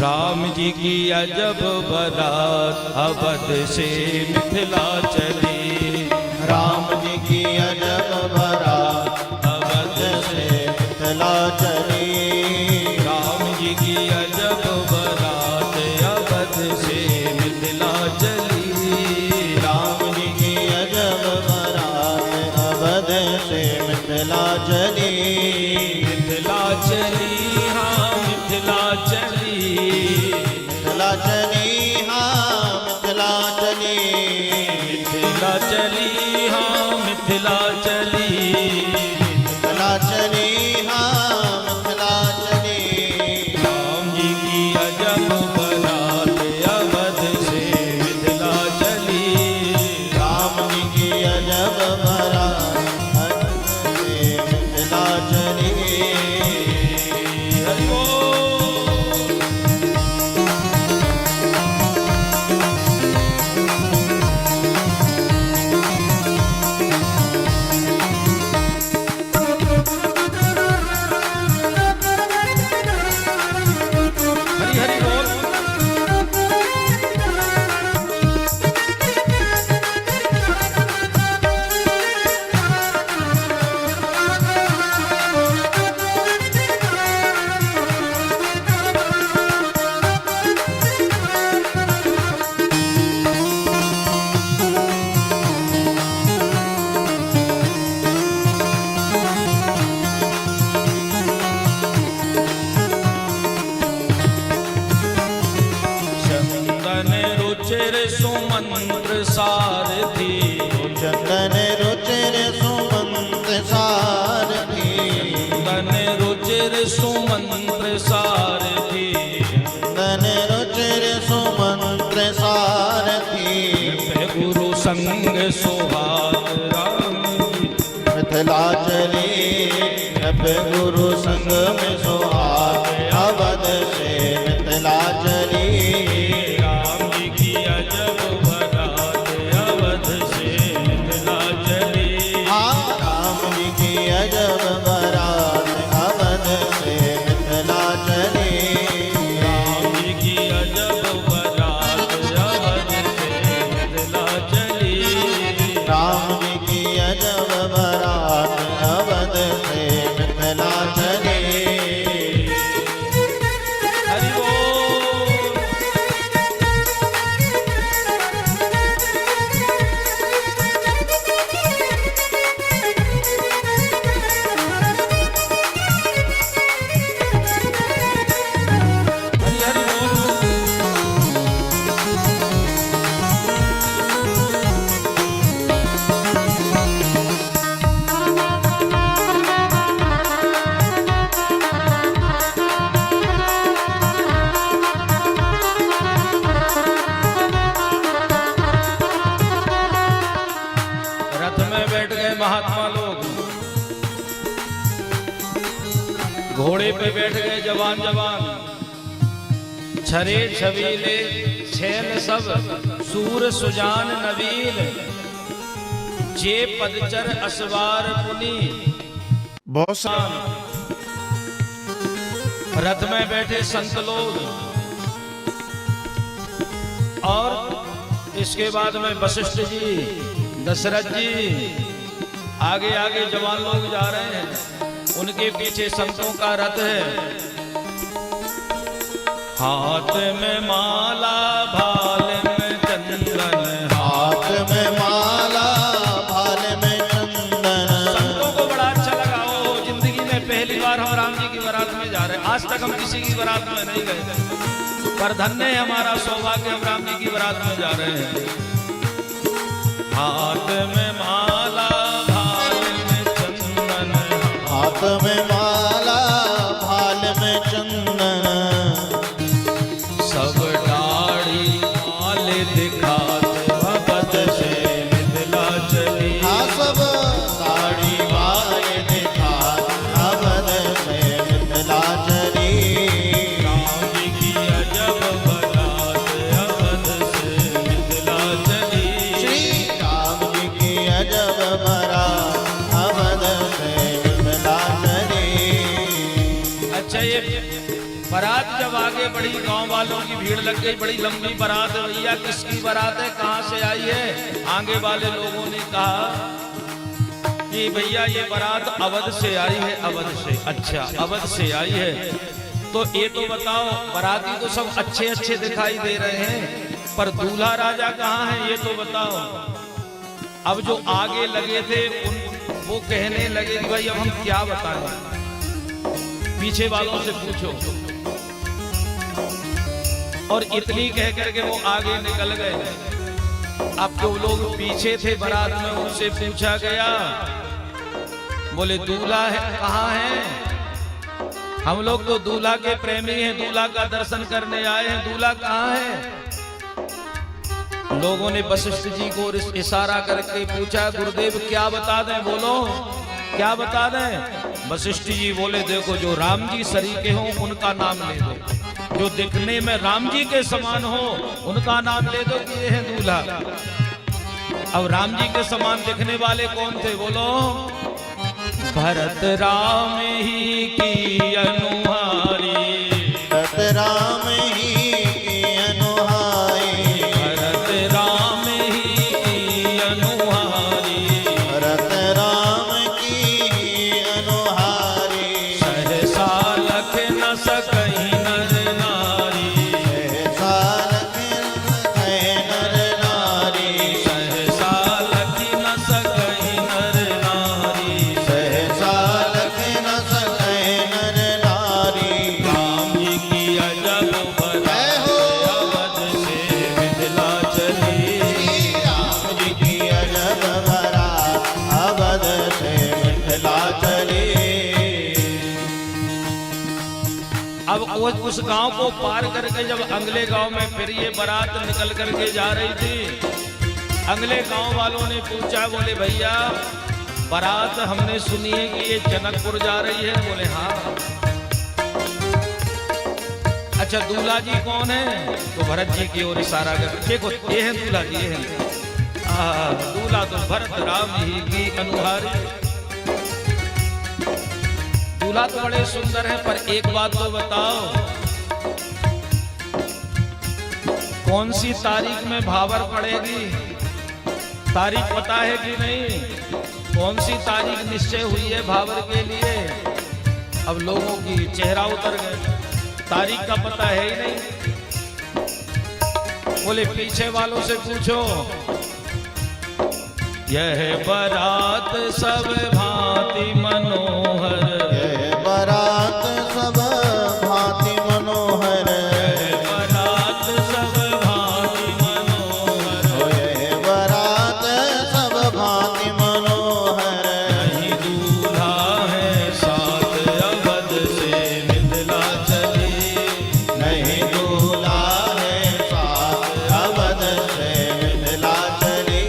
राम जी की अजब बारात अवध से मिथिला चली। राम जी की अजब बारात अवध से मिथिला चली। राम जी की अजब बारात अवध से मिथिला चली। राम जी की अजब बारात अवध से मिथिला चली। मिथिला चली, हाँ मिथिला चली। मिथिला चली, हाँ मिथिला चली। मिथिला चली, हाँ मिथिला चली। मिथिला चली, हाँ मिथिला चली। राम जी की अजब बारात अवध से मिथिला चली। राम जी की अजब बारात अवध से मिथिला चली। हरि बोल। हरि हरि बोल। चंदन रुचिर सुमंत्र सारथी। चंदन रुचिर सुमंत सारथी। चंदन रुचिर सुमंत्र सारथी। चंदन रुचिर सुमंत्र सारथी। गुरु संग सुहाग राम जी। मिथिला चली जब गुरु संग में सुहाग अवध से मिथिला चली। राम जी की अजब बारात अवध से मिथिला चली। हाँ राम जी की अजब बारात अवध से मिथिला चली। राम जी की अजब बारात अवध से मिथिला चली। राम जी की अजब बारात अवध से मिथिला चली। हरि बोल। हरि हरि बोल। रथ में बैठ गए महात्मा लोग, घोड़े पे बैठ गए जवान जवान, छरे छबीले छैल सब, सूर सुजान नवीन, जे पदचर असवार पुनी। बहुत सा रथ में बैठे संत लोग, और इसके बाद में वशिष्ठ जी, दशरथ जी, आगे आगे जवान लोग जा रहे हैं, उनके पीछे संतों का रथ है। हाथ में माला भाल में चंदन। हाथ में माला भाल में चंदन। संतों को बड़ा अच्छा लगा। ओ जिंदगी में पहली बार हम राम जी की बारात में जा रहे हैं। आज तक हम किसी की बारात में नहीं गए, पर धन्य है हमारा सौभाग्य, हम राम जी की बारात में जा रहे हैं। हाथ में माला भाल में चंदन। हाथ में माला भाल में चंदन। सब दाढ़ी माल दिखाते अवध से मिथिला चली। हाँ सब दाढ़ी वाले दिखा अवध से मिथिला चली। राम जी की अजब बारात अवध से मिथिला चली। श्री राम जी की अजब बारात अवध से मिथिला चली। अच्छा, ये बारात जब आगे बढ़ी, गांव वालों की भीड़ लग गई, बड़ी लंबी बारात है। भैया किसकी बारात है, कहाँ से आई है? आगे वाले लोगों ने कहा कि भैया ये बारात अवध से आई है। अवध से? अच्छा, अवध से आई है। तो ये तो बताओ, बाराती तो सब अच्छे अच्छे दिखाई दे रहे हैं, पर दूल्हा राजा कहाँ है ये तो बताओ। अब जो आगे लगे थे वो कहने लगे कि भाई अब हम क्या बताएं, पीछे वालों से पूछो। और इतनी कह करके वो आगे निकल गए। अब जो लोग पीछे थे बारात में, उनसे पूछा गया, बोले दूल्हा है कहाँ है? हम लोग तो दूल्हा के प्रेमी हैं, दूल्हा का दर्शन करने आए हैं, दूल्हा कहाँ है? लोगों ने वशिष्ठ जी को इशारा करके पूछा, गुरुदेव क्या बता दें, बोलो क्या बता दें? वशिष्ठ जी बोले, देखो जो राम जी सरीके हों उनका नाम ले दो, जो दिखने में राम जी के समान हो उनका नाम ले दो कि ये है दूल्हा। अब राम जी के समान दिखने वाले कौन थे, बोलो? भरत राम ही की अनुहारी, भरत राम ही की अनुहारी, भरत राम ही की अनुहारी, भरत राम की अनुहारी, सहसा लख न सकहि नर नारी, सहसा लख नर नारी, सहसा लख न सकहि नर नारी, सहसा लख न सकै नर नारी। राम जी की अजब बारात अवध से मिथिला चली, राम जी की अजब बारात अवध से मिथिला चली। अब उस गांव को पार करके जब अगले गांव में फिर ये बारात निकल करके जा रही थी, अगले गांव वालों ने पूछा, बोले भैया बारात हमने सुनी है कि ये जनकपुर जा रही है। बोले हाँ। अच्छा दूल्हा जी कौन है? तो भरत जी की ओर इशारा कर, देखो ये है दूल्हा जी, ये है दूल्हा तो भरत राम ही की अनुहारी। दूल्हा तो बड़े सुंदर है, पर एक बात तो बताओ, कौन सी तारीख में भावर पड़ेगी? तारीख पता है कि नहीं? कौन सी तारीख निश्चय हुई है भावर के लिए? अब लोगों की चेहरा उतर गए, तारीख का पता है ही नहीं। बोले पीछे वालों से पूछो। यह बारात सब भांति मनोहर, यह बारात सब भांति मनोहर, यह बारात सब भांति मनोहर, यह बारात सब भांति मनोहर। नहीं दूल्हा है साथ अवध से मिथिला चली, नहीं दूल्हा है साथ अवध से मिथिला चली।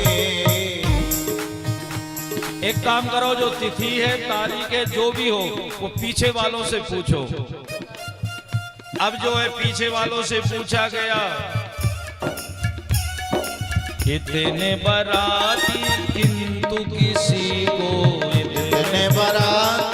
एक काम करो, जो तिथि है तारीख है जो भी हो वो पीछे वालों से पूछो। अब जो है पीछे वालों से पूछा गया, इतने बाराती किंतु किसी को इतने बारात